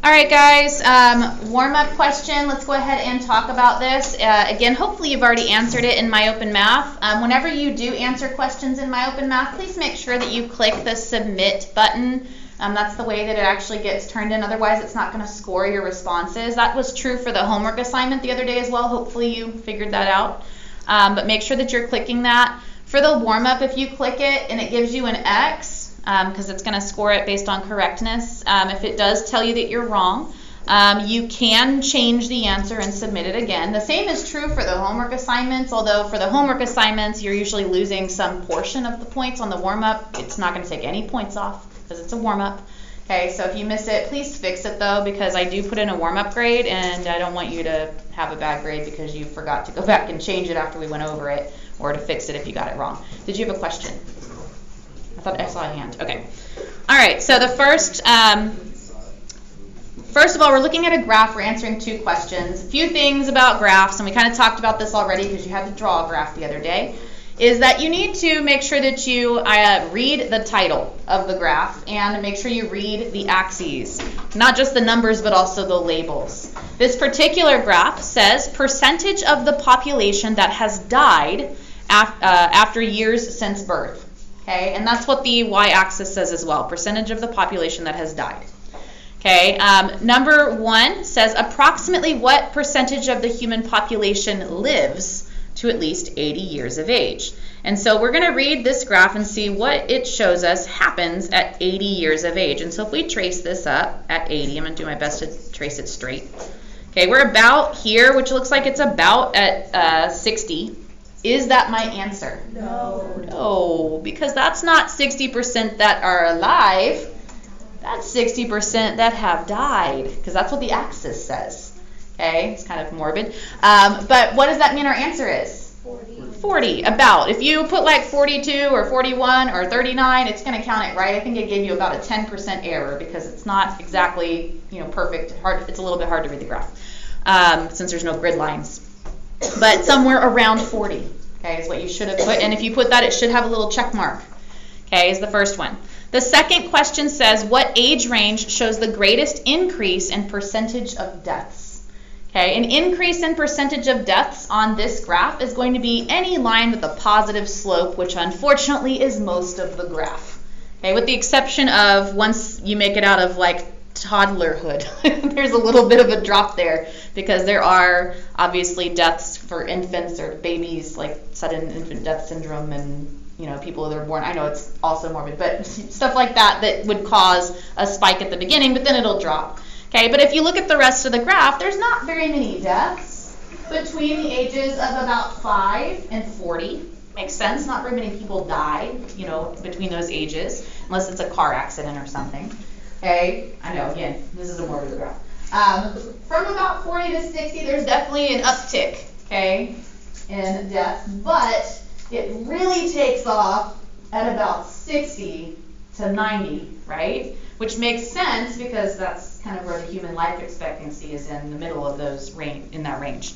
All right, guys, warm-up question. Let's go ahead and talk about this. Again, hopefully you've already answered it in My Open Math. Whenever you do answer questions in My Open Math, please make sure that you click the Submit button. That's the way that it actually gets turned in. Otherwise, it's not going to score your responses. That was true for the homework assignment the other day as well. Hopefully you figured that out. But make sure that you're clicking that. For the warm-up, if you click it and it gives you an X, because it's going to score it based on correctness. If it does tell you that you're wrong, you can change the answer and submit it again. The same is true for the homework assignments, although for the homework assignments, you're usually losing some portion of the points on the warm-up. It's not going to take any points off because it's a warm-up. Okay, so if you miss it, please fix it though, because I do put in a warm-up grade, and I don't want you to have a bad grade because you forgot to go back and change it after we went over it, or to fix it if you got it wrong. Did you have a question? I thought I saw a hand. Okay. All right. So the first of all, we're looking at a graph. We're answering two questions. A few things about graphs, and we kind of talked about this already because you had to draw a graph the other day, is that you need to make sure that you read the title of the graph and make sure you read the axes, not just the numbers but also the labels. This particular graph says percentage of the population that has died after years since birth. Okay, and that's what the y-axis says as well, percentage of the population that has died. Okay, number one says approximately what percentage of the human population lives to at least 80 years of age. And so we're going to read this graph and see what it shows us happens at 80 years of age. And so if we trace this up at 80, I'm going to do my best to trace it straight. Okay, we're about here, which looks like it's about at 60. Is that my answer? No. No, because that's not 60% that are alive. That's 60% that have died, because that's what the axis says. Okay, it's kind of morbid. But what does that mean our answer is? 40, about. If you put like 42 or 41 or 39, it's going to count it right. I think it gave you about a 10% error because it's not exactly, perfect. It's a little bit hard to read the graph since there's no grid lines. But somewhere around 40, okay, is what you should have put. And if you put that, it should have a little check mark, okay, is the first one. The second question says, what age range shows the greatest increase in percentage of deaths? Okay, an increase in percentage of deaths on this graph is going to be any line with a positive slope, which unfortunately is most of the graph. Okay, with the exception of once you make it out of like toddlerhood. There's a little bit of a drop there because there are obviously deaths for infants or babies, like sudden infant death syndrome, and people that are born. I know it's also morbid, but stuff like that would cause a spike at the beginning, but then it'll drop. Okay, but if you look at the rest of the graph, there's not very many deaths between the ages of about 5 and 40. Makes sense. Not very many people die, between those ages, unless it's a car accident or something. Okay, I know, again, this is a morbid graph. From about 40 to 60, there's definitely an uptick, okay, in death, but it really takes off at about 60 to 90, right? Which makes sense because that's kind of where the human life expectancy is, in the middle of those in that range.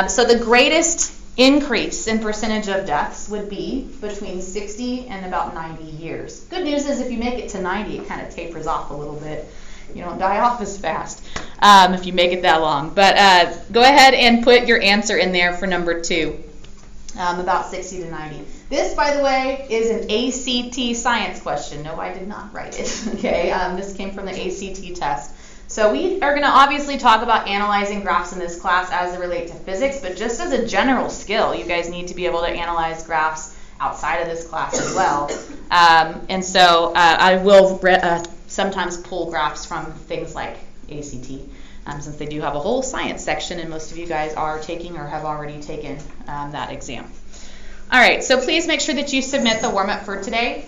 So the greatest increase in percentage of deaths would be between 60 and about 90 years. Good news is if you make it to 90, it kind of tapers off a little bit. You don't die off as fast if you make it that long. But go ahead and put your answer in there for number 2, about 60 to 90. This, by the way, is an ACT science question. No, I did not write it. Okay, this came from the ACT test. So we are going to obviously talk about analyzing graphs in this class as they relate to physics, but just as a general skill, you guys need to be able to analyze graphs outside of this class as well. And so I will sometimes pull graphs from things like ACT, since they do have a whole science section, and most of you guys are taking or have already taken that exam. All right, so please make sure that you submit the warm-up for today,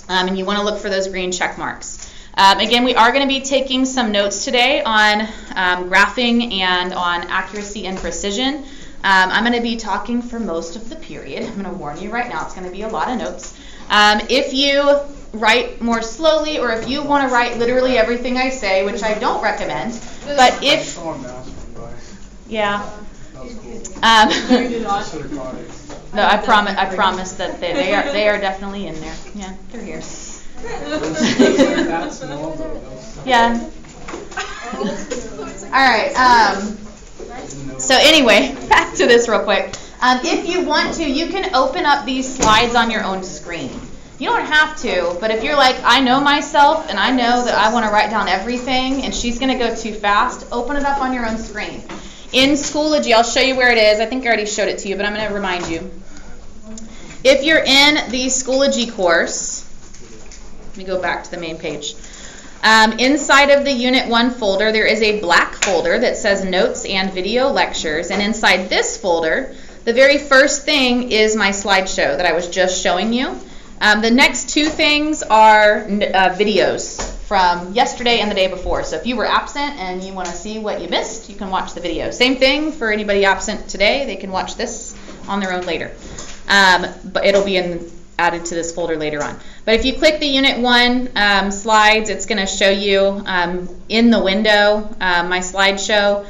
and you want to look for those green check marks. Again, we are going to be taking some notes today on graphing and on accuracy and precision. I'm going to be talking for most of the period. I'm going to warn you right now, it's going to be a lot of notes. If you write more slowly, or if you want to write literally everything I say, which I don't recommend, but if... Yeah. No, I promise that they are definitely in there. Yeah, they're here. Yeah. All right. So anyway, back to this real quick. If you want to, you can open up these slides on your own screen. You don't have to, but if you're like, I know myself and I know that I want to write down everything and she's going to go too fast, open it up on your own screen. In Schoology, I'll show you where it is. I think I already showed it to you, but I'm going to remind you. If you're in the Schoology course, let me go back to the main page. Inside of the Unit 1 folder, there is a black folder that says Notes and Video Lectures, and inside this folder, the very first thing is my slideshow that I was just showing you. The next two things are videos from yesterday and the day before. So if you were absent and you want to see what you missed, you can watch the video. Same thing for anybody absent today. They can watch this on their own later. But it'll be added to this folder later on. But if you click the Unit 1 slides, it's going to show you in the window my slideshow.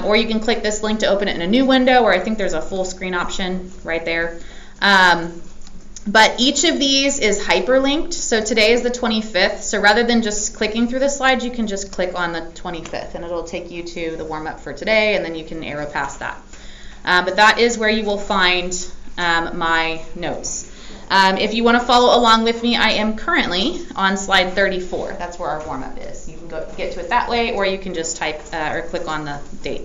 Or you can click this link to open it in a new window, or I think there's a full screen option right there. But each of these is hyperlinked. So today is the 25th. So rather than just clicking through the slides, you can just click on the 25th, and it'll take you to the warm-up for today, and then you can arrow past that. But that is where you will find my notes. If you want to follow along with me, I am currently on slide 34. That's where our warm-up is. You can get to it that way, or you can just type or click on the date.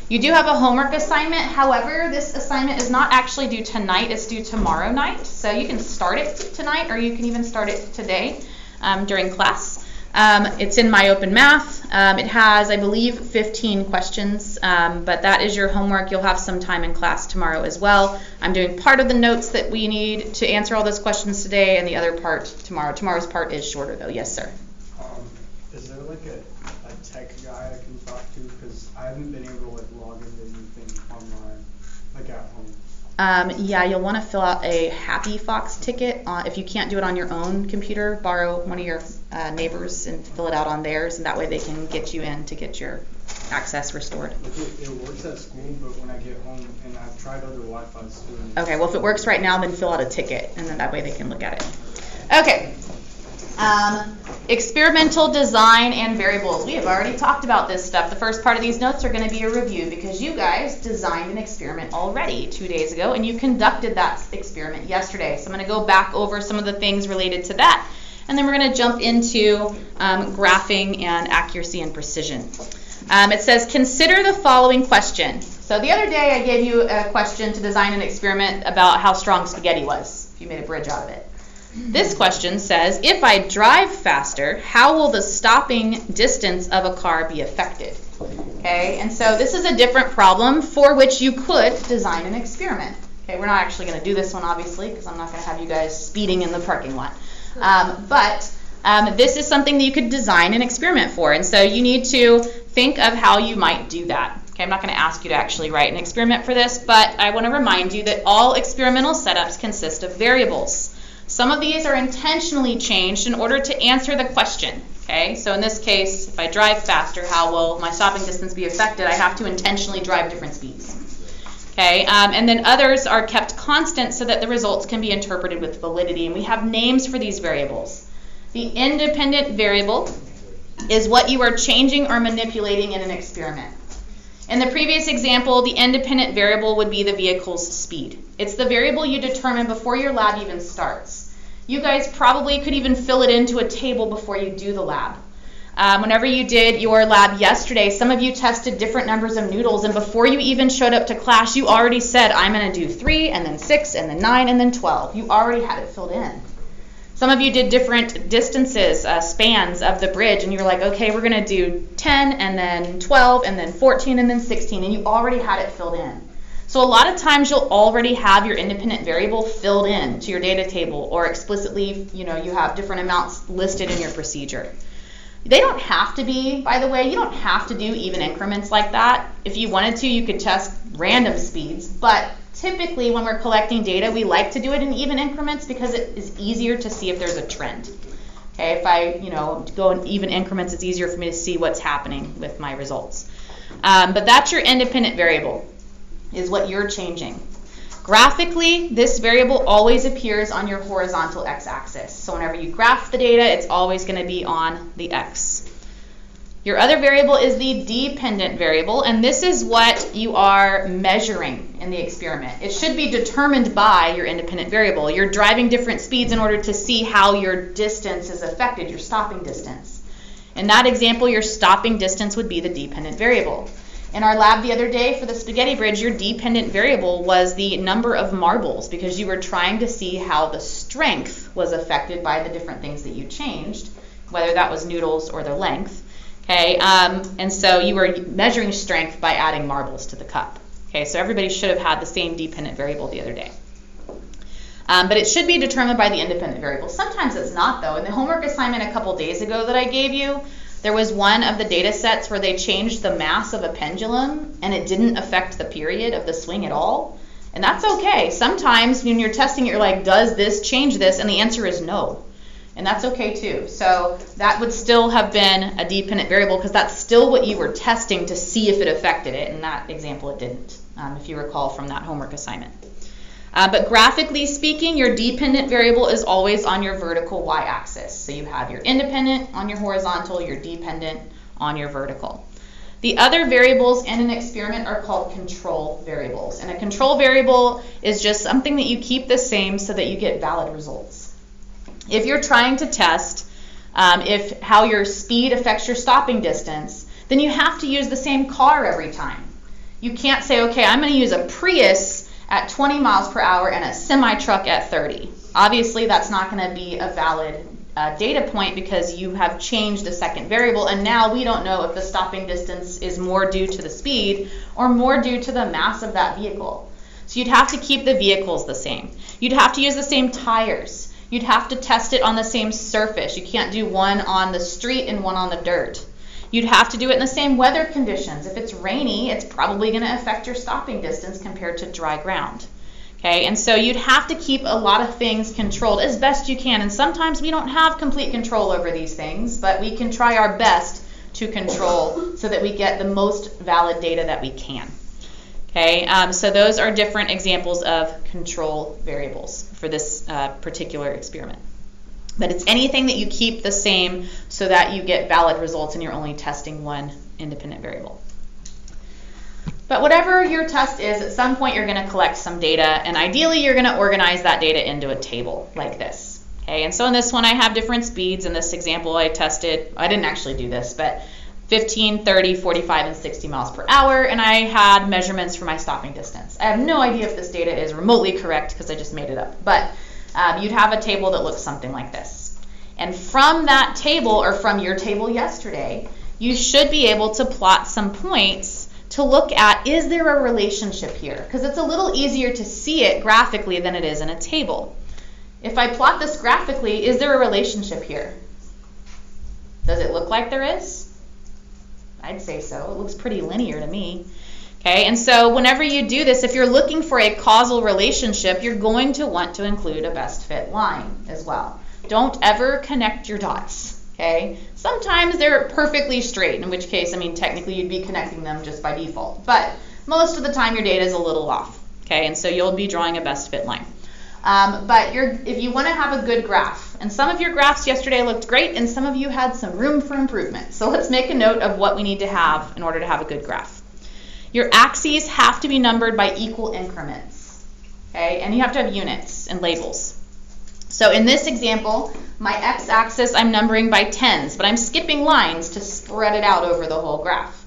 You do have a homework assignment. However, this assignment is not actually due tonight. It's due tomorrow night. So you can start it tonight, or you can even start it today during class. It's in My Open Math. It has, I believe, 15 questions, but that is your homework. You'll have some time in class tomorrow as well. I'm doing part of the notes that we need to answer all those questions today, and the other part tomorrow. Tomorrow's part is shorter, though. Yes, sir. Is there like a tech guy I can talk to? Because I haven't been able to log into anything online, like at home. Yeah, you'll want to fill out a Happy Fox ticket. If you can't do it on your own computer, borrow one of your neighbors and fill it out on theirs, and that way they can get you in to get your access restored. It works at school, but when I get home, and I've tried other Wi-Fi's too. Okay, well if it works right now, then fill out a ticket, and then that way they can look at it. Okay. Experimental design and variables. We have already talked about this stuff. The first part of these notes are going to be a review because you guys designed an experiment already 2 days ago, and you conducted that experiment yesterday. So I'm going to go back over some of the things related to that, and then we're going to jump into graphing and accuracy and precision. It says, consider the following question. So the other day I gave you a question to design an experiment about how strong spaghetti was, if you made a bridge out of it. This question says, if I drive faster, how will the stopping distance of a car be affected? Okay, and so this is a different problem for which you could design an experiment. Okay, we're not actually going to do this one, obviously, because I'm not going to have you guys speeding in the parking lot. But this is something that you could design an experiment for, and so you need to think of how you might do that. Okay, I'm not going to ask you to actually write an experiment for this, but I want to remind you that all experimental setups consist of variables. Some of these are intentionally changed in order to answer the question. Okay, so in this case, if I drive faster, how will my stopping distance be affected? I have to intentionally drive different speeds. Okay, and then others are kept constant so that the results can be interpreted with validity. And we have names for these variables. The independent variable is what you are changing or manipulating in an experiment. In the previous example, the independent variable would be the vehicle's speed. It's the variable you determine before your lab even starts. You guys probably could even fill it into a table before you do the lab. Whenever you did your lab yesterday, some of you tested different numbers of noodles, and before you even showed up to class, you already said, I'm going to do 3, and then 6, and then 9, and then 12. You already had it filled in. Some of you did different distances, spans of the bridge, and you were like, okay, we're going to do 10, and then 12, and then 14, and then 16, and you already had it filled in. So a lot of times you'll already have your independent variable filled in to your data table, or explicitly, you have different amounts listed in your procedure. They don't have to be, by the way, you don't have to do even increments like that. If you wanted to, you could test random speeds, but typically when we're collecting data, we like to do it in even increments because it is easier to see if there's a trend. Okay, if I go in even increments, it's easier for me to see what's happening with my results. But that's your independent variable, is what you're changing. Graphically, this variable always appears on your horizontal x-axis. So whenever you graph the data, it's always going to be on the x. Your other variable is the dependent variable, and this is what you are measuring in the experiment. It should be determined by your independent variable. You're driving different speeds in order to see how your distance is affected, your stopping distance. In that example, your stopping distance would be the dependent variable. In our lab the other day for the spaghetti bridge, your dependent variable was the number of marbles because you were trying to see how the strength was affected by the different things that you changed, whether that was noodles or the length. Okay, and so you were measuring strength by adding marbles to the cup. Okay, so everybody should have had the same dependent variable the other day. But it should be determined by the independent variable. Sometimes it's not, though. In the homework assignment a couple days ago that I gave you, there was one of the data sets where they changed the mass of a pendulum and it didn't affect the period of the swing at all. And that's okay. Sometimes when you're testing it, you're like, does this change this? And the answer is no. And that's okay too. So that would still have been a dependent variable because that's still what you were testing to see if it affected it. In that example, it didn't, if you recall from that homework assignment. But graphically speaking, your dependent variable is always on your vertical y-axis. So you have your independent on your horizontal, your dependent on your vertical. The other variables in an experiment are called control variables. And a control variable is just something that you keep the same so that you get valid results. If you're trying to test if how your speed affects your stopping distance, then you have to use the same car every time. You can't say, okay, I'm going to use a Prius at 20 miles per hour and a semi-truck at 30. Obviously, that's not going to be a valid data point because you have changed a second variable, and now we don't know if the stopping distance is more due to the speed or more due to the mass of that vehicle. So you'd have to keep the vehicles the same. You'd have to use the same tires. You'd have to test it on the same surface. You can't do one on the street and one on the dirt. You'd have to do it in the same weather conditions. If it's rainy, it's probably going to affect your stopping distance compared to dry ground. Okay, and so you'd have to keep a lot of things controlled as best you can. And sometimes we don't have complete control over these things, but we can try our best to control so that we get the most valid data that we can. Okay, so those are different examples of control variables for this particular experiment. But it's anything that you keep the same so that you get valid results and you're only testing one independent variable. But whatever your test is, at some point you're going to collect some data, and ideally you're going to organize that data into a table like this. Okay, and so in this one I have different speeds. In this example I didn't actually do this, but 15, 30, 45, and 60 miles per hour, and I had measurements for my stopping distance. I have no idea if this data is remotely correct because I just made it up, but you'd have a table that looks something like this. And from that table, or from your table yesterday, you should be able to plot some points to look at, is there a relationship here? Because it's a little easier to see it graphically than it is in a table. If I plot this graphically, is there a relationship here? Does it look like there is? I'd say so. It looks pretty linear to me. Okay, and so whenever you do this, if you're looking for a causal relationship, you're going to want to include a best fit line as well. Don't ever connect your dots, okay? Sometimes they're perfectly straight, in which case, technically you'd be connecting them just by default. But most of the time your data is a little off, okay? And so you'll be drawing a best fit line. But if you want to have a good graph, and some of your graphs yesterday looked great, and some of you had some room for improvement. So let's make a note of what we need to have in order to have a good graph. Your axes have to be numbered by equal increments, okay? And you have to have units and labels. So in this example, my x-axis I'm numbering by tens, but I'm skipping lines to spread it out over the whole graph.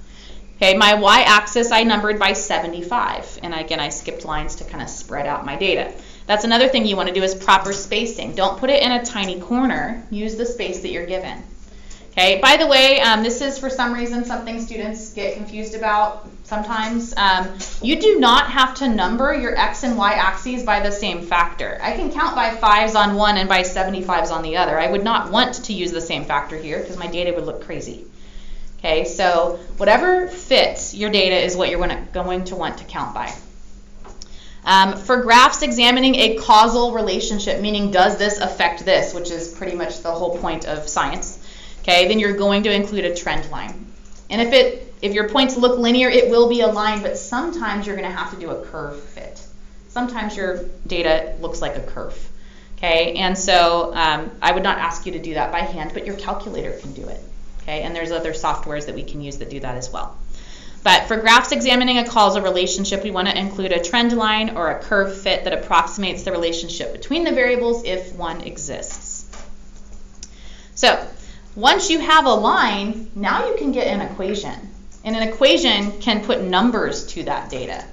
Okay, my y-axis I numbered by 75, and again I skipped lines to kind of spread out my data. That's another thing you want to do is proper spacing. Don't put it in a tiny corner. Use the space that you're given. Okay, by the way, this is for some reason something students get confused about sometimes. You do not have to number your x and y axes by the same factor. I can count by 5s on one and by 75s on the other. I would not want to use the same factor here because my data would look crazy. Okay, so whatever fits your data is what you're going to want to count by. For graphs examining a causal relationship, meaning does this affect this, which is pretty much the whole point of science, okay, then you're going to include a trend line. And if your points look linear, it will be a line, but sometimes you're going to have to do a curve fit. Sometimes your data looks like a curve, okay? And so I would not ask you to do that by hand, but your calculator can do it, Okay, and there's other softwares that we can use that do that as well. But for graphs examining a causal relationship, we want to include a trend line or a curve fit that approximates the relationship between the variables if one exists. So once you have a line, now you can get an equation. And an equation can put numbers to that data.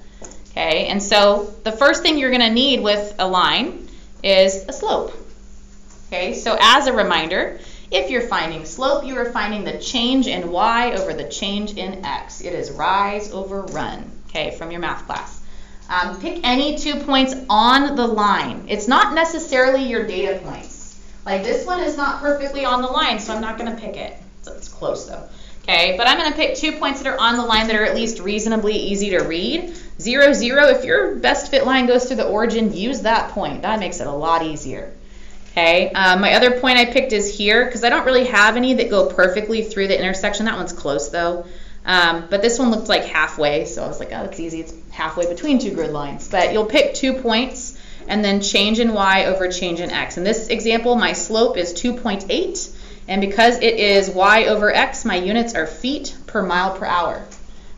Okay, and so the first thing you're going to need with a line is a slope. Okay, so as a reminder, if you're finding slope, you are finding the change in y over the change in x. It is rise over run, okay, from your math class. Pick any 2 points on the line. It's not necessarily your data points. Like this one is not perfectly on the line, so I'm not going to pick it. So it's close though. Okay, but I'm going to pick 2 points that are on the line that are at least reasonably easy to read. 0, 0, if your best fit line goes through the origin, use that point. That makes it a lot easier. Okay, my other point I picked is here because I don't really have any that go perfectly through the intersection. That one's close though. But this one looked like halfway, so I was like, oh, it's easy. It's halfway between 2 grid lines. But you'll pick 2 points and then change in y over change in x. In this example, my slope is 2.8. And because it is y over x, my units are feet per mile per hour,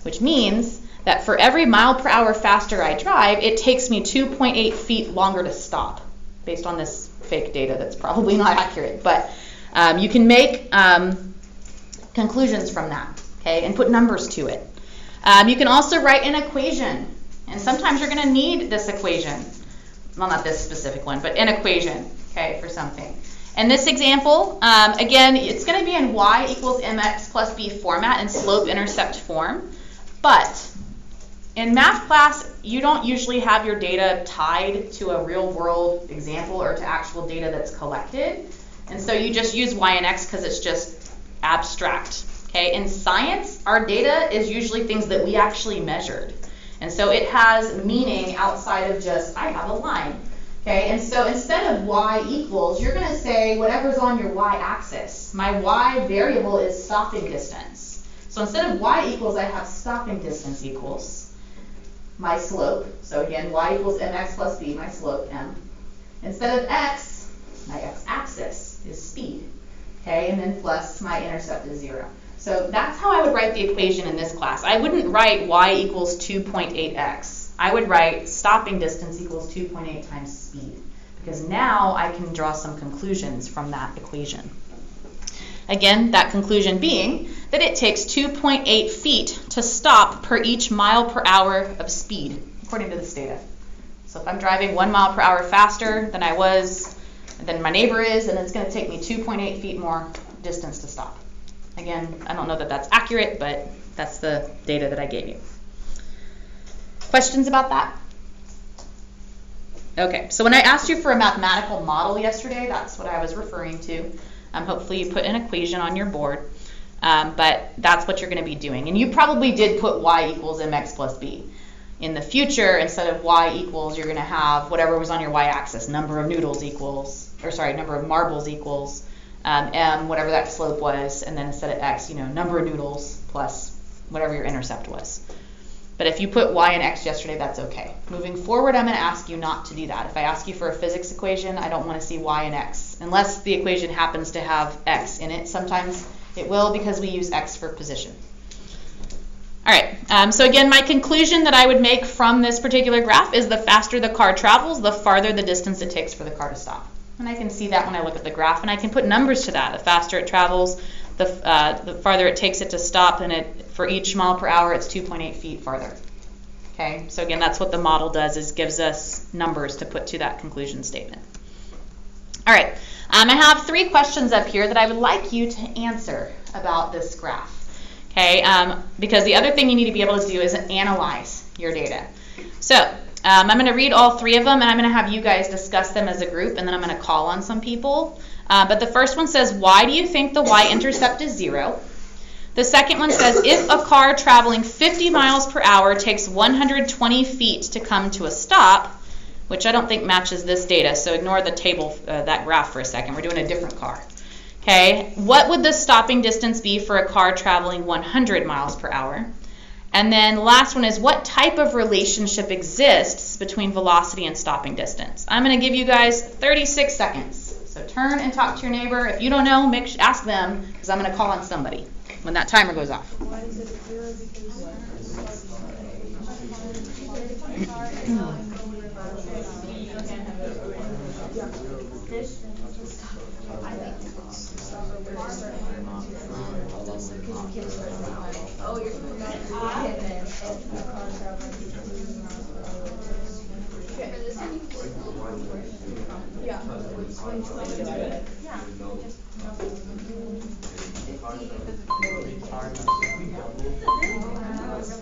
which means that for every mile per hour faster I drive, it takes me 2.8 feet longer to stop, based on this fake data that's probably not accurate. But you can make conclusions from that, okay, and put numbers to it. You can also write an equation, and sometimes you're going to need this equation. Well, not this specific one, but an equation, okay, for something. In this example, again, it's going to be in y equals mx plus b format and slope-intercept form. But in math class, you don't usually have your data tied to a real-world example or to actual data that's collected. And so you just use y and x because it's just abstract. Okay? In science, our data is usually things that we actually measured. And so it has meaning outside of just, I have a line. Okay, and so instead of y equals, you're going to say whatever's on your y-axis. My y variable is stopping distance. So instead of y equals, I have stopping distance equals my slope. So again, y equals mx plus b, my slope, m. Instead of x, my x-axis is speed. Okay, and then plus my intercept is 0. So that's how I would write the equation in this class. I wouldn't write y equals 2.8x. I would write stopping distance equals 2.8 times speed, because now I can draw some conclusions from that equation. Again, that conclusion being that it takes 2.8 feet to stop per each mile per hour of speed, according to this data. So if I'm driving 1 mile per hour faster than than my neighbor is, then it's going to take me 2.8 feet more distance to stop. Again, I don't know that that's accurate, but that's the data that I gave you. Questions about that? Okay, so when I asked you for a mathematical model yesterday, that's what I was referring to. Hopefully you put an equation on your board, but that's what you're going to be doing. And you probably did put y equals mx plus b. In the future, instead of y equals, you're going to have whatever was on your y-axis, number of noodles equals, number of marbles equals, m, whatever that slope was, and then instead of x, number of noodles plus whatever your intercept was. But if you put y and x yesterday, that's okay. Moving forward, I'm going to ask you not to do that. If I ask you for a physics equation, I don't want to see y and x, unless the equation happens to have x in it. Sometimes it will because we use x for position. All right, so again, my conclusion that I would make from this particular graph is the faster the car travels, the farther the distance it takes for the car to stop. And I can see that when I look at the graph, and I can put numbers to that. The faster it travels, the farther it takes it to stop, and for each mile per hour, it's 2.8 feet farther. Okay, so again, that's what the model does, is gives us numbers to put to that conclusion statement. All right, I have 3 questions up here that I would like you to answer about this graph. Okay, because the other thing you need to be able to do is analyze your data. So I'm going to read all 3 of them, and I'm going to have you guys discuss them as a group, and then I'm going to call on some people. But the first one says, why do you think the y-intercept is 0? The second one says, if a car traveling 50 miles per hour takes 120 feet to come to a stop, which I don't think matches this data, so ignore the table, that graph for a second. We're doing a different car. Okay, what would the stopping distance be for a car traveling 100 miles per hour? And then the last one is, what type of relationship exists between velocity and stopping distance? I'm going to give you guys 36 seconds. So turn and talk to your neighbor. If you don't know, ask them, because I'm going to call on somebody. when that timer goes off. Why is it 0?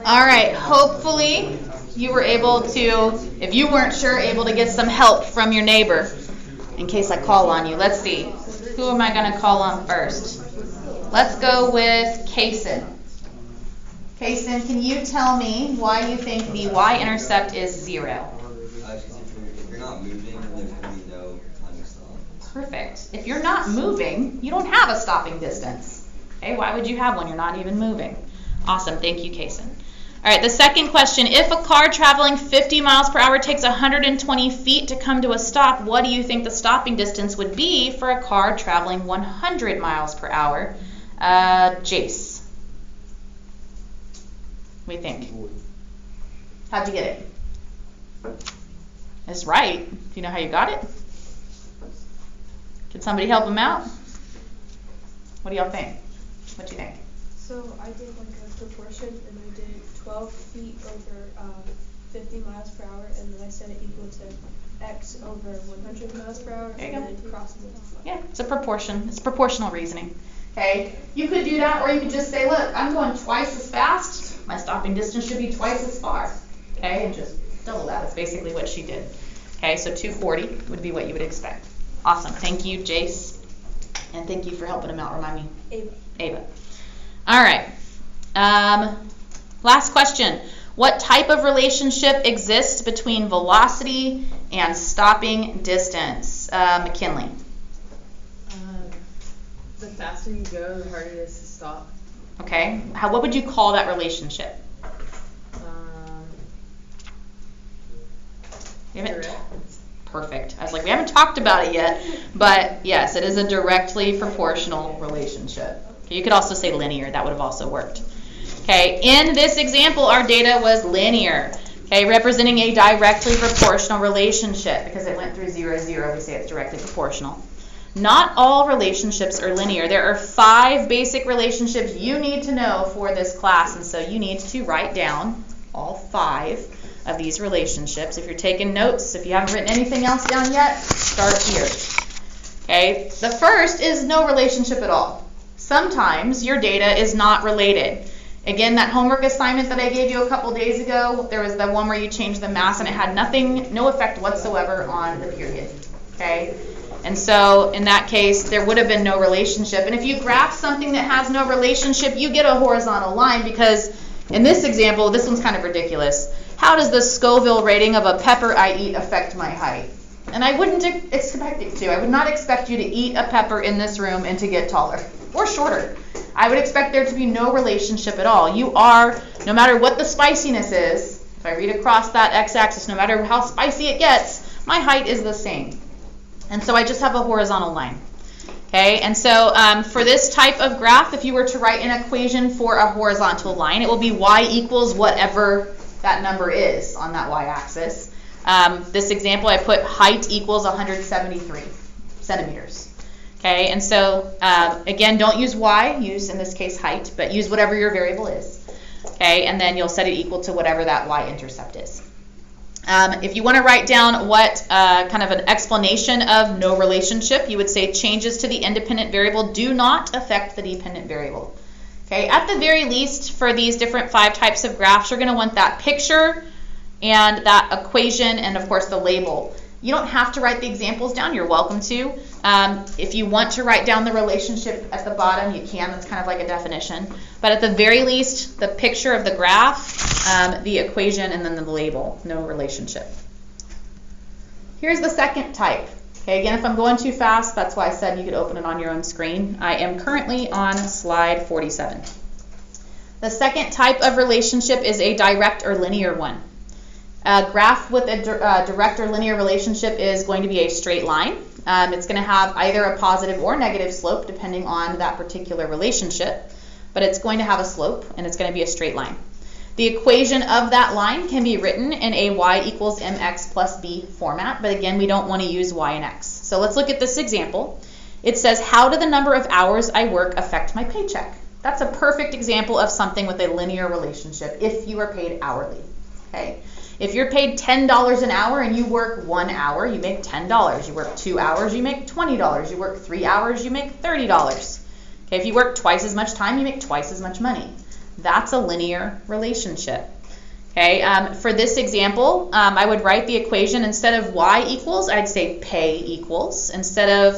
All right, hopefully you were able to, if you weren't sure, able to get some help from your neighbor in case I call on you. Let's see. Who am I going to call on first? Let's go with Kaysen. Kaysen, can you tell me why you think the y-intercept is 0? If you're not moving, then there's going to be no time to stop. Perfect. If you're not moving, you don't have a stopping distance. Okay, why would you have one? You're not even moving. Awesome. Thank you, Kaysen. All right, the second question. If a car traveling 50 miles per hour takes 120 feet to come to a stop, what do you think the stopping distance would be for a car traveling 100 miles per hour? Jace. What do you think? How'd you get it? That's right. Do you know how you got it? Can somebody help him out? What do y'all think? What do you think? So I did like a proportion, and I did 12 feet over 50 miles per hour, and then I set it equal to x over 100 miles per hour, There you and go. then cross multiply. Yeah, it's a proportion. It's proportional reasoning. Okay, you could do that, or you could just say, look, I'm going twice as fast. My stopping distance should be twice as far. Okay, and just double that. That's basically what she did. Okay, so 240 would be what you would expect. Awesome. Thank you, Jace. And thank you for helping him out. Remind me. Ava. All right. Last question. What type of relationship exists between velocity and stopping distance? McKinley. The faster you go, the harder it is to stop. Okay. What would you call that relationship? Direct. Perfect. I was like, we haven't talked about it yet, but yes, it is a directly proportional relationship. You could also say linear. That would have also worked. Okay. In this example, our data was linear. Okay, representing a directly proportional relationship because it went through 0, 0. We say it's directly proportional. Not all relationships are linear. There are 5 basic relationships you need to know for this class, and so you need to write down all 5 of these relationships. If you're taking notes, if you haven't written anything else down yet, start here. Okay, the first is no relationship at all. Sometimes your data is not related. Again, that homework assignment that I gave you a couple days ago, there was the one where you changed the mass and it had no effect whatsoever on the period. Okay? And so in that case, there would have been no relationship. And if you graph something that has no relationship, you get a horizontal line because in this example, this one's kind of ridiculous. How does the Scoville rating of a pepper I eat affect my height? And I wouldn't expect it to. I would not expect you to eat a pepper in this room and to get taller or shorter. I would expect there to be no relationship at all. You are, no matter what the spiciness is, if I read across that x-axis, no matter how spicy it gets, my height is the same. And so I just have a horizontal line. Okay, and so for this type of graph, if you were to write an equation for a horizontal line, it will be y equals whatever that number is on that y-axis. This example, I put height equals 173 centimeters. Okay, and so again, don't use y, use in this case height, but use whatever your variable is. Okay, and then you'll set it equal to whatever that y-intercept is. If you want to write down what kind of an explanation of no relationship, you would say changes to the independent variable do not affect the dependent variable. Okay, at the very least, for these different 5 types of graphs, you're going to want that picture and that equation and, of course, the label. You don't have to write the examples down. You're welcome to. If you want to write down the relationship at the bottom, you can. That's kind of like a definition. But at the very least, the picture of the graph, the equation, and then the label, no relationship. Here's the second type. Okay, again, if I'm going too fast, that's why I said you could open it on your own screen. I am currently on slide 47. The second type of relationship is a direct or linear one. A graph with a direct or linear relationship is going to be a straight line. It's going to have either a positive or negative slope depending on that particular relationship. but it's going to have a slope, and it's going to be a straight line. The equation of that line can be written in a y equals mx plus b format, but again, we don't want to use y and x. So let's look at this example. It says, how do the number of hours I work affect my paycheck? That's a perfect example of something with a linear relationship if you are paid hourly. Okay? If you're paid $10 an hour and you work 1 hour, you make $10. You work 2 hours, you make $20. You work 3 hours, you make $30. Okay, if you work twice as much time, you make twice as much money. That's a linear relationship. Okay, for this example, I would write the equation instead of y equals, I'd say pay equals. Instead of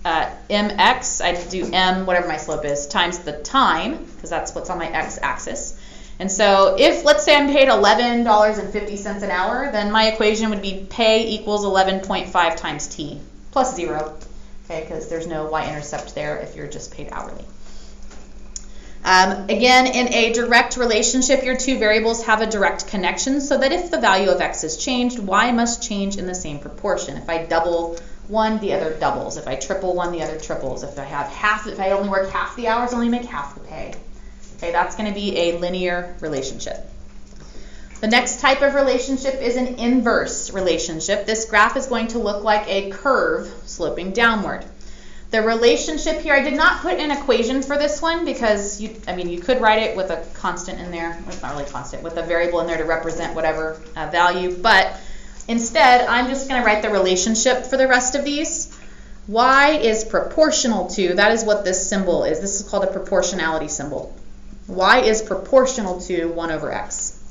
mx, I'd do m, whatever my slope is, times the time, because that's what's on my x-axis. And so if, let's say I'm paid $11.50 an hour, then my equation would be pay equals 11.5 times t plus 0, okay, because there's no y-intercept there if you're just paid hourly. Again, in a direct relationship, your two variables have a direct connection so that if the value of x is changed, y must change in the same proportion. If I double one, the other doubles. If I triple one, the other triples. If I only work half the hours, I only make half the pay. Okay, that's going to be a linear relationship. The next type of relationship is an inverse relationship. This graph is going to look like a curve sloping downward. The relationship here, I did not put an equation for this one because you could write it with a constant in there. Well, it's not really constant, with a variable in there to represent whatever value. But instead, I'm just going to write the relationship for the rest of these. Y is proportional to, that is what this symbol is. This is called a proportionality symbol. Y is proportional to 1 over x.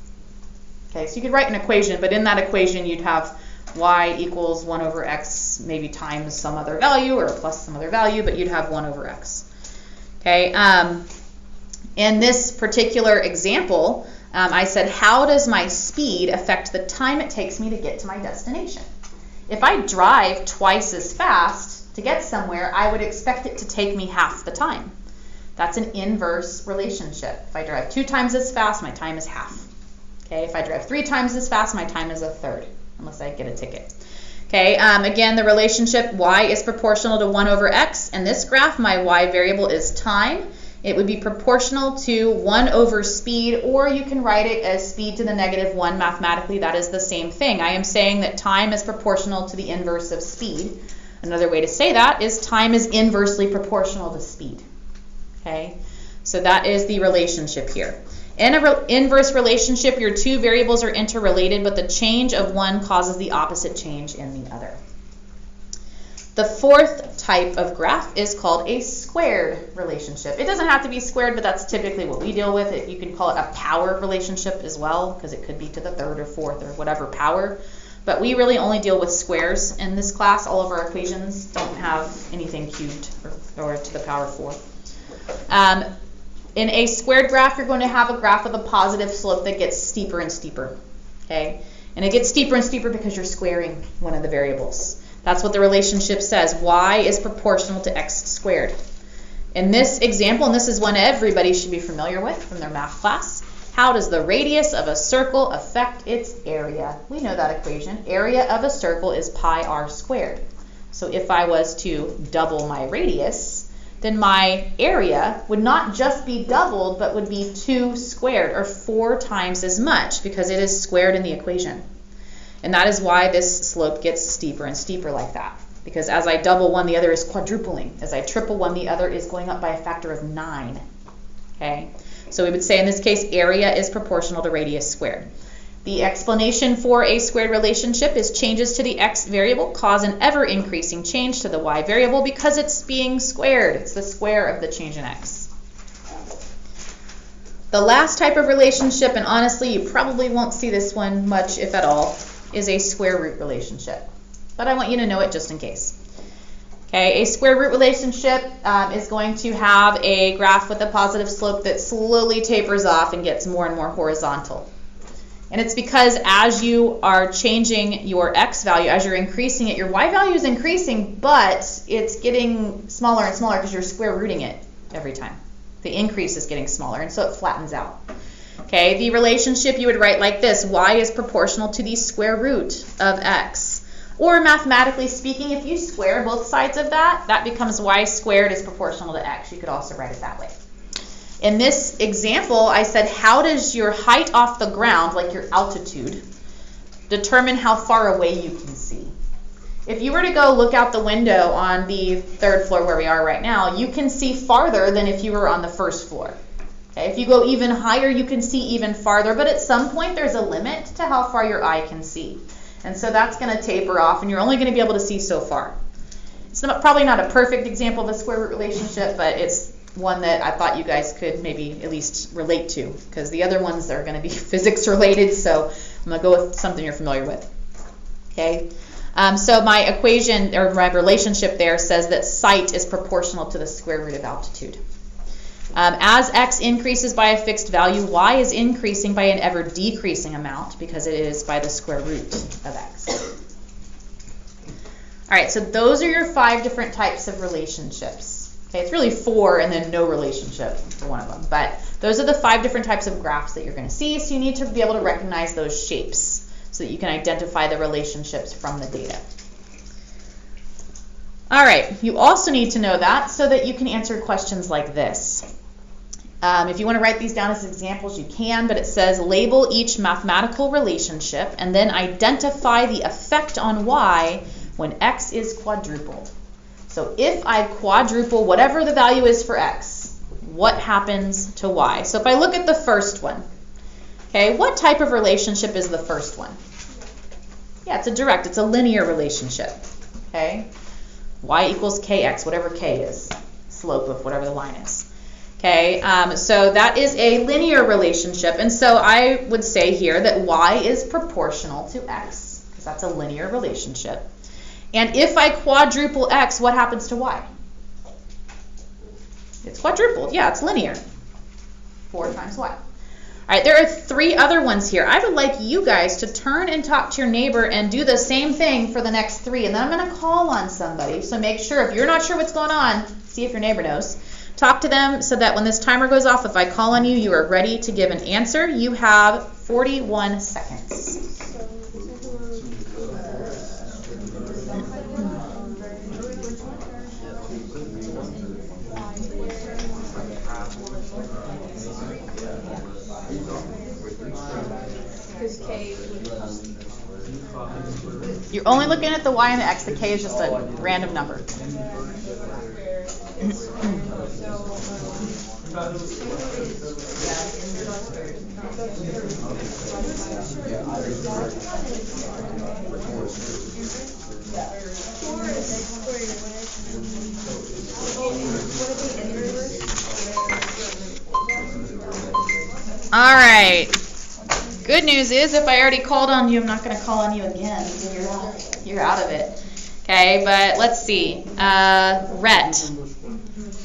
Okay, so you could write an equation, but in that equation you'd have y equals 1 over x, maybe times some other value or plus some other value, but you'd have 1 over x. Okay, in this particular example, I said, how does my speed affect the time it takes me to get to my destination? If I drive twice as fast to get somewhere, I would expect it to take me half the time. That's an inverse relationship. If I drive 2 times as fast, my time is half. Okay, if I drive 3 times as fast, my time is a third, unless I get a ticket. Okay, again, the relationship y is proportional to 1 over x. In this graph, my y variable is time. It would be proportional to 1 over speed, or you can write it as speed to the -1 mathematically. That is the same thing. I am saying that time is proportional to the inverse of speed. Another way to say that is time is inversely proportional to speed. Okay, so that is the relationship here. In an inverse relationship, your two variables are interrelated, but the change of one causes the opposite change in the other. The fourth type of graph is called a squared relationship. It doesn't have to be squared, but that's typically what we deal with. You can call it a power relationship as well, because it could be to the third or fourth or whatever power. But we really only deal with squares in this class. All of our equations don't have anything cubed or to the power 4. In a squared graph, you're going to have a graph with a positive slope that gets steeper and steeper. Okay? And it gets steeper and steeper because you're squaring one of the variables. That's what the relationship says. Y is proportional to x squared. In this example, and this is one everybody should be familiar with from their math class, how does the radius of a circle affect its area? We know that equation. Area of a circle is pi r squared. So if I was to double my radius, then my area would not just be doubled, but would be 2 squared, or 4 times as much, because it is squared in the equation. And that is why this slope gets steeper and steeper like that. Because as I double one, the other is quadrupling. As I triple one, the other is going up by a factor of 9. Okay? So we would say in this case, area is proportional to radius squared. The explanation for a squared relationship is changes to the x variable cause an ever-increasing change to the y variable because it's being squared. It's the square of the change in x. The last type of relationship, and honestly you probably won't see this one much if at all, is a square root relationship. But I want you to know it just in case. Okay, a square root relationship is going to have a graph with a positive slope that slowly tapers off and gets more and more horizontal. And it's because as you are changing your x value, as you're increasing it, your y value is increasing, but it's getting smaller and smaller because you're square rooting it every time. The increase is getting smaller, and so it flattens out. Okay, the relationship you would write like this: y is proportional to the square root of x. Or mathematically speaking, if you square both sides of that, that becomes y squared is proportional to x. You could also write it that way. In this example, I said, how does your height off the ground, like your altitude, determine how far away you can see? If you were to go look out the window on the 3rd floor where we are right now, you can see farther than if you were on the 1st floor. Okay? If you go even higher, you can see even farther, but at some point there's a limit to how far your eye can see. And so that's going to taper off, and you're only going to be able to see so far. It's probably not a perfect example of a square root relationship, but it's one that I thought you guys could maybe at least relate to, because the other ones are going to be physics related, so I'm going to go with something you're familiar with. Okay, so my equation, or my relationship there, says that sight is proportional to the square root of altitude. As x increases by a fixed value, y is increasing by an ever decreasing amount because it is by the square root of x. All right, so those are your 5 different types of relationships. Okay, it's really 4 and then no relationship for one of them. But those are the 5 different types of graphs that you're going to see. So you need to be able to recognize those shapes so that you can identify the relationships from the data. All right, you also need to know that so that you can answer questions like this. If you want to write these down as examples, you can, but it says label each mathematical relationship and then identify the effect on y when x is quadrupled. So if I quadruple whatever the value is for x, what happens to y? So if I look at the first one, okay, what type of relationship is the first one? Yeah, it's a linear relationship, okay? Y equals kx, whatever k is, slope of whatever the line is. Okay, so that is a linear relationship, and so I would say here that y is proportional to x, because that's a linear relationship. And if I quadruple x, what happens to y? It's quadrupled. Yeah, it's linear. 4 times y. All right, there are 3 other ones here. I would like you guys to turn and talk to your neighbor and do the same thing for the next 3, and then I'm going to call on somebody. So make sure, if you're not sure what's going on, see if your neighbor knows. Talk to them so that when this timer goes off, if I call on you, you are ready to give an answer. You have 41 seconds. You're only looking at the y and the x. The k is just a random number. All right. Good news is, if I already called on you, I'm not going to call on you again. You're out of it. Okay, but let's see. Rhett.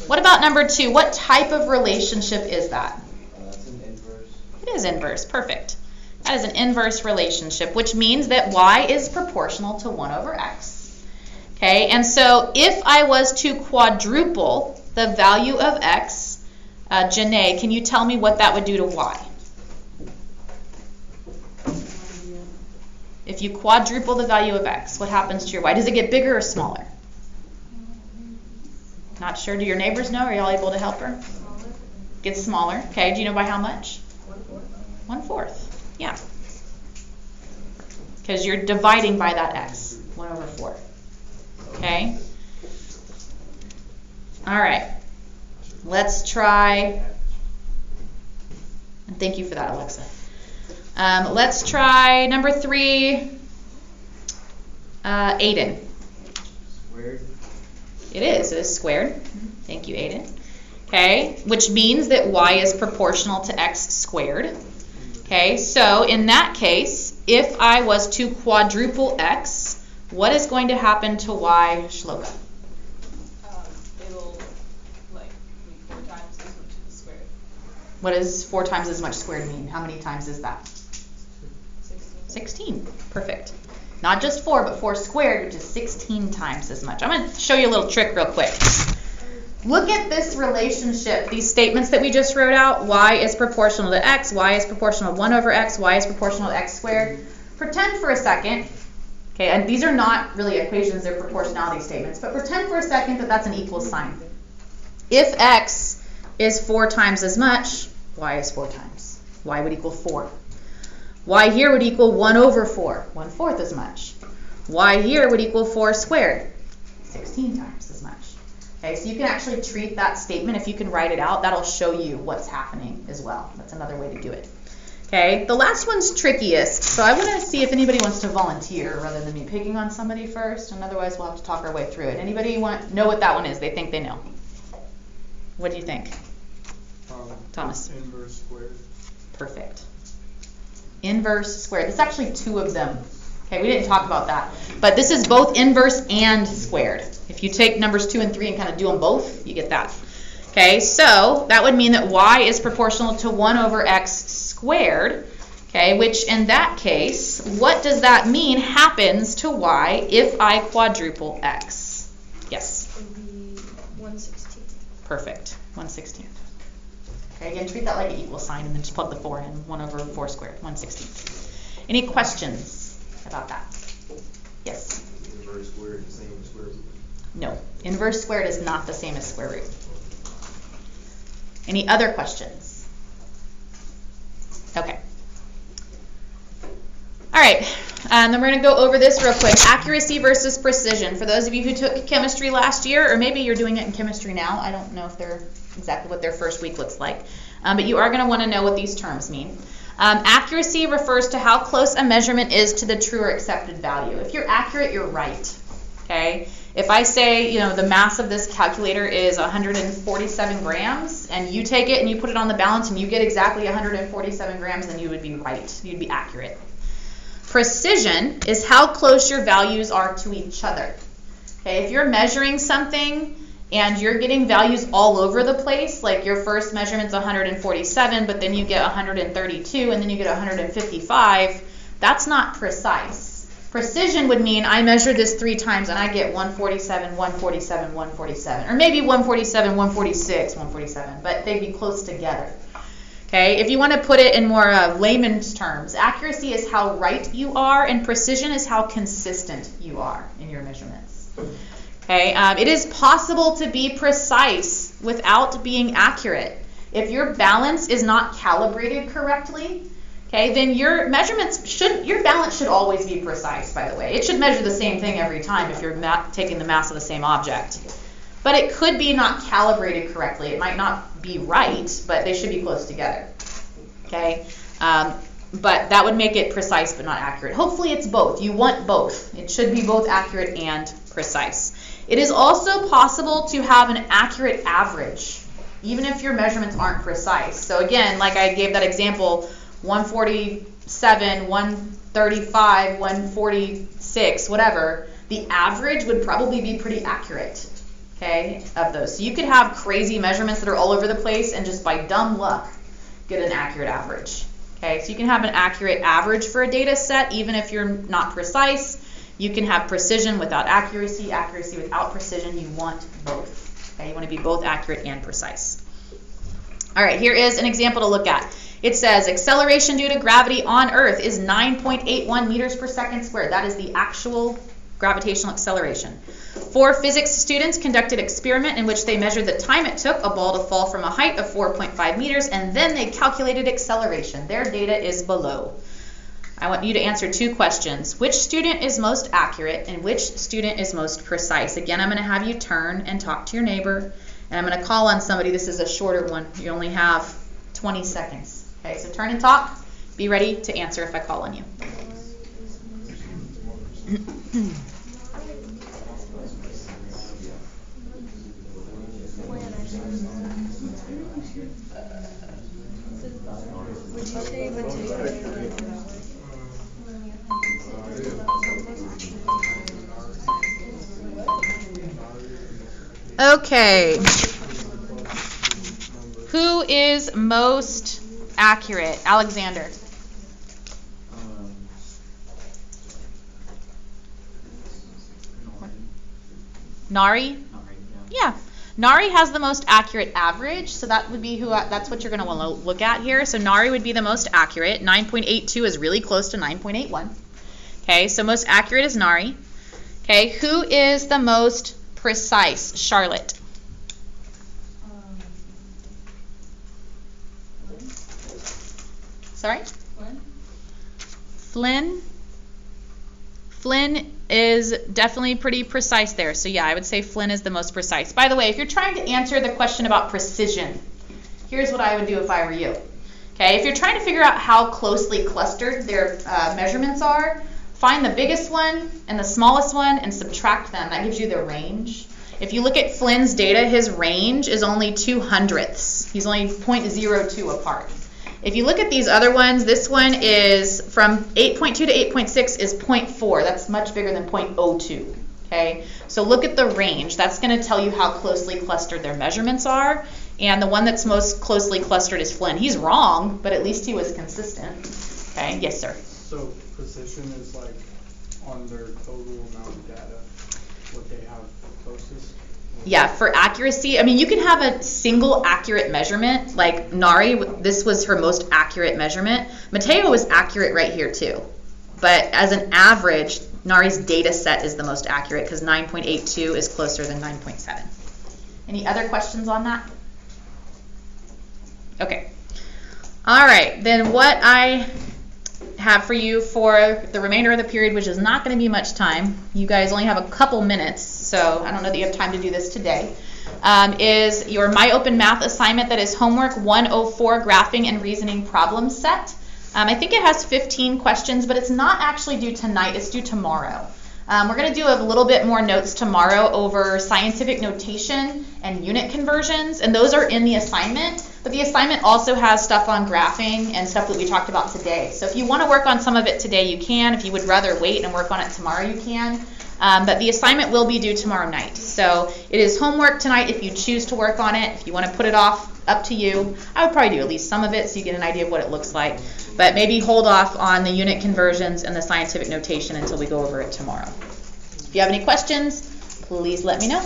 What about number 2? What type of relationship is that? That's an inverse. It is inverse. Perfect. That is an inverse relationship, which means that y is proportional to 1 over x. Okay, and so if I was to quadruple the value of x, Janae, can you tell me what that would do to y? If you quadruple the value of x, what happens to your y? Does it get bigger or smaller? Not sure. Do your neighbors know? Are y'all able to help her? Gets smaller. Okay. Do you know by how much? 1/4. Yeah. Because you're dividing by that x. 1 over 4. Okay. All right. Let's try. And thank you for that, Alexa. Let's try number 3. Aiden. Squared. It is squared. Thank you, Aiden. Okay, which means that y is proportional to x squared. Okay, so in that case, if I was to quadruple x, what is going to happen to y, Shloka? It'll be 4 times as much as squared. What does 4 times as much squared mean? How many times is that? 16. Perfect. Not just 4, but 4 squared, which is 16 times as much. I'm going to show you a little trick real quick. Look at this relationship, these statements that we just wrote out. Y is proportional to x, y is proportional to 1 over x, y is proportional to x squared. Pretend for a second, Okay, and these are not really equations, they're proportionality statements, but pretend for a second that that's an equal sign. If x is 4 times as much, y is 4 times. Y would equal 4. Y here would equal 1 over 4, 1/4 as much. Y here would equal 4 squared, 16 times as much. Okay, so you can actually treat that statement, if you can write it out, that'll show you what's happening as well. That's another way to do it. Okay, the last one's trickiest, so I want to see if anybody wants to volunteer rather than me picking on somebody first, and otherwise we'll have to talk our way through it. Anybody know what that one is? They think they know. What do you think? Thomas? Inverse squared. Perfect. Inverse squared. There's actually 2 of them. Okay, we didn't talk about that. But this is both inverse and squared. If you take numbers 2 and 3 and kind of do them both, you get that. Okay, so that would mean that y is proportional to 1 over x squared. Okay, which in that case, what does that mean happens to y if I quadruple x? Yes? It would be 1/16. Perfect. 1/16. Okay, again, treat that like an equal sign and then just plug the 4 in. 1 over 4 squared, 1/16. Any questions about that? Yes? Inverse squared is the same as square root. No. Inverse squared is not the same as square root. Any other questions? Okay. All right, and then we're going to go over this real quick. Accuracy versus precision. For those of you who took chemistry last year, or maybe you're doing it in chemistry now, I don't know if they're exactly what their first week looks like, but you are going to want to know what these terms mean. Accuracy refers to how close a measurement is to the true or accepted value. If you're accurate, you're right. Okay. If I say, the mass of this calculator is 147 grams, and you take it and you put it on the balance and you get exactly 147 grams, then you would be right. You'd be accurate. Precision is how close your values are to each other. Okay, if you're measuring something and you're getting values all over the place, like your first measurement's 147, but then you get 132, and then you get 155, that's not precise. Precision would mean I measured this 3 times and I get 147, 147, 147, or maybe 147, 146, 147, but they'd be close together. Okay, if you want to put it in more layman's terms, accuracy is how right you are, and precision is how consistent you are in your measurements. Okay, it is possible to be precise without being accurate. If your balance is not calibrated correctly, okay, then your balance should always be precise, by the way. It should measure the same thing every time if you're taking the mass of the same object. But it could be not calibrated correctly. It might not be right, but they should be close together. Okay? But that would make it precise but not accurate. Hopefully it's both. You want both. It should be both accurate and precise. It is also possible to have an accurate average, even if your measurements aren't precise. So again, like I gave that example, 147, 135, 146, whatever, the average would probably be pretty accurate, okay, of those. So you could have crazy measurements that are all over the place and just by dumb luck get an accurate average. Okay, so you can have an accurate average for a data set even if you're not precise. You can have precision without accuracy, accuracy without precision. You want both. Okay, you want to be both accurate and precise. All right, here is an example to look at. It says acceleration due to gravity on Earth is 9.81 meters per second squared. That is the actual gravitational acceleration. 4 physics students conducted an experiment in which they measured the time it took a ball to fall from a height of 4.5 meters, and then they calculated acceleration. Their data is below. I want you to answer 2 questions. Which student is most accurate and which student is most precise? Again, I'm going to have you turn and talk to your neighbor, and I'm going to call on somebody. This is a shorter one. You only have 20 seconds. Okay, so turn and talk. Be ready to answer if I call on you. Okay. Who is most accurate? Alexander. Nari? Yeah. Nari has the most accurate average, so that would be that's what you're going to want to look at here. So Nari would be the most accurate. 9.82 is really close to 9.81. Okay, so most accurate is Nari. Okay, who is the most precise? Charlotte. Sorry? Flynn. Flynn is definitely pretty precise there. So yeah, I would say Flynn is the most precise. By the way, if you're trying to answer the question about precision, here's what I would do if I were you. Okay, if you're trying to figure out how closely clustered their measurements are, find the biggest one and the smallest one and subtract them. That gives you the range. If you look at Flynn's data, his range is only 0.02. He's only 0.02 apart. If you look at these other ones, this one is from 8.2 to 8.6 is 0.4. That's much bigger than 0.02. Okay, so look at the range. That's going to tell you how closely clustered their measurements are. And the one that's most closely clustered is Flynn. He's wrong, but at least he was consistent. Okay, yes, sir. So precision is like on their total amount of data, what they have closest? Yeah, for accuracy, I mean, you can have a single accurate measurement, like Nari, this was her most accurate measurement. Mateo was accurate right here too. But as an average, Nari's data set is the most accurate because 9.82 is closer than 9.7. Any other questions on that? Okay. All right, then what I have for you for the remainder of the period, which is not going to be much time, you guys only have a couple minutes, so I don't know that you have time to do this today, is your My Open Math assignment that is homework 104 graphing and reasoning problem set. I think it has 15 questions, but it's not actually due tonight, it's due tomorrow. We're going to do a little bit more notes tomorrow over scientific notation and unit conversions, and those are in the assignment. But the assignment also has stuff on graphing and stuff that we talked about today. So if you want to work on some of it today, you can. If you would rather wait and work on it tomorrow, you can. But the assignment will be due tomorrow night. So it is homework tonight if you choose to work on it. If you want to put it off, up to you. I would probably do at least some of it so you get an idea of what it looks like. But maybe hold off on the unit conversions and the scientific notation until we go over it tomorrow. If you have any questions, please let me know.